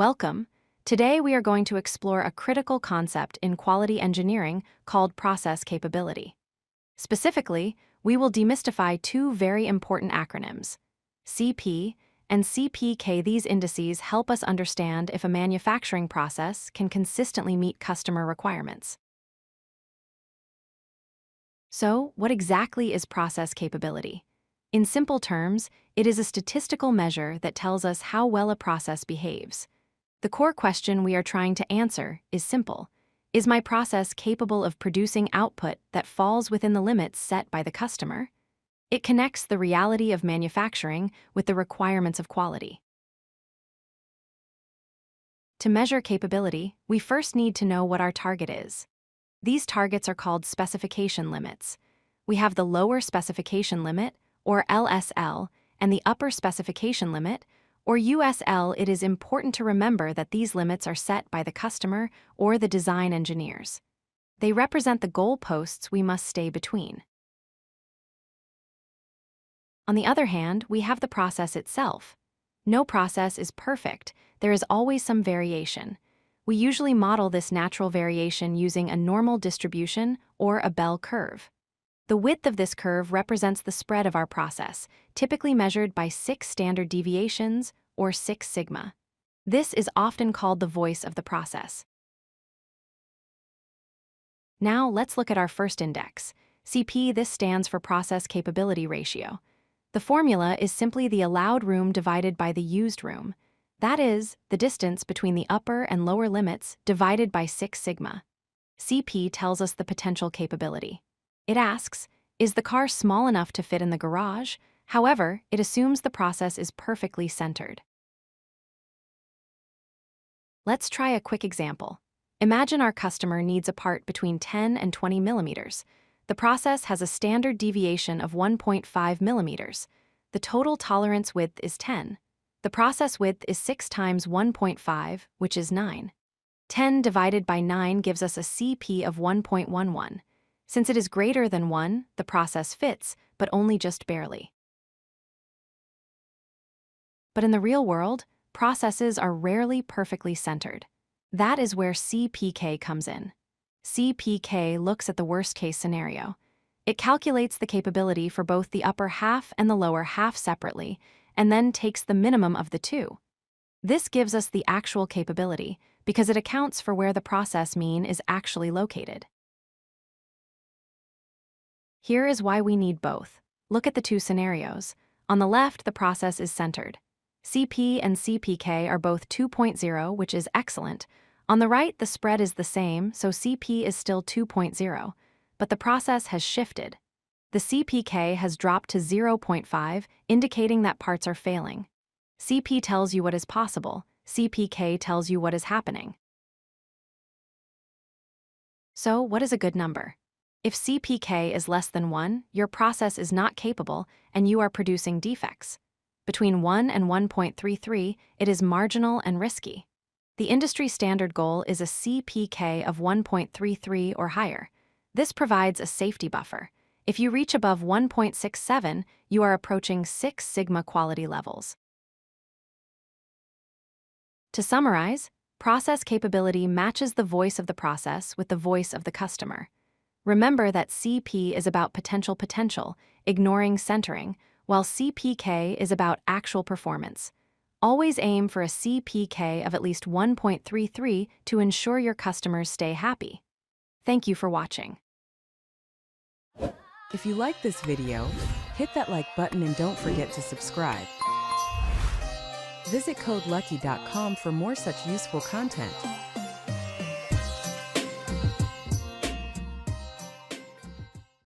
Welcome. Today we are going to explore a critical concept in quality engineering called process capability. Specifically, we will demystify two very important acronyms, Cp and Cpk. These indices help us understand if a manufacturing process can consistently meet customer requirements. So, what exactly is process capability? In simple terms, it is a statistical measure that tells us how well a process behaves. The core question we are trying to answer is simple. Is my process capable of producing output that falls within the limits set by the customer? It connects the reality of manufacturing with the requirements of quality. To measure capability, we first need to know what our target is. These targets are called specification limits. We have the lower specification limit, or LSL, and the upper specification limit, or USL. It is important to remember that these limits are set by the customer or the design engineers. They represent the goalposts we must stay between. On the other hand, we have the process itself. No process is perfect. There is always some variation. We usually model this natural variation using a normal distribution or a bell curve. The width of this curve represents the spread of our process, typically measured by 6 standard deviations, or 6 sigma. This is often called the voice of the process. Now let's look at our first index, Cp. This stands for process capability ratio. The formula is simply the allowed room divided by the used room. That is, the distance between the upper and lower limits divided by 6 sigma. Cp tells us the potential capability. It asks, is the car small enough to fit in the garage? However, it assumes the process is perfectly centered. Let's try a quick example. Imagine our customer needs a part between 10 and 20 millimeters. The process has a standard deviation of 1.5 millimeters. The total tolerance width is 10. The process width is 6 times 1.5, which is 9. 10 divided by 9 gives us a Cp of 1.11. Since it is greater than 1, the process fits, but only just barely. But in the real world, processes are rarely perfectly centered. That is where Cpk comes in. Cpk looks at the worst-case scenario. It calculates the capability for both the upper half and the lower half separately, and then takes the minimum of the two. This gives us the actual capability because it accounts for where the process mean is actually located. Here is why we need both. Look at the two scenarios. On the left, the process is centered. Cp and Cpk are both 2.0, which is excellent. On the right, the spread is the same, so Cp is still 2.0, but the process has shifted. The Cpk has dropped to 0.5, indicating that parts are failing. Cp tells you what is possible. Cpk tells you what is happening. So, what is a good number? If Cpk is less than 1, your process is not capable and you are producing defects. Between 1 and 1.33, it is marginal and risky. The industry standard goal is a Cpk of 1.33 or higher. This provides a safety buffer. If you reach above 1.67, you are approaching 6 sigma quality levels. To summarize, process capability matches the voice of the process with the voice of the customer. Remember that Cp is about potential, ignoring centering, while Cpk is about actual performance. Always aim for a Cpk of at least 1.33 to ensure your customers stay happy. Thank you for watching. If you like this video, hit that like button and don't forget to subscribe. Visit codelucky.com for more such useful content.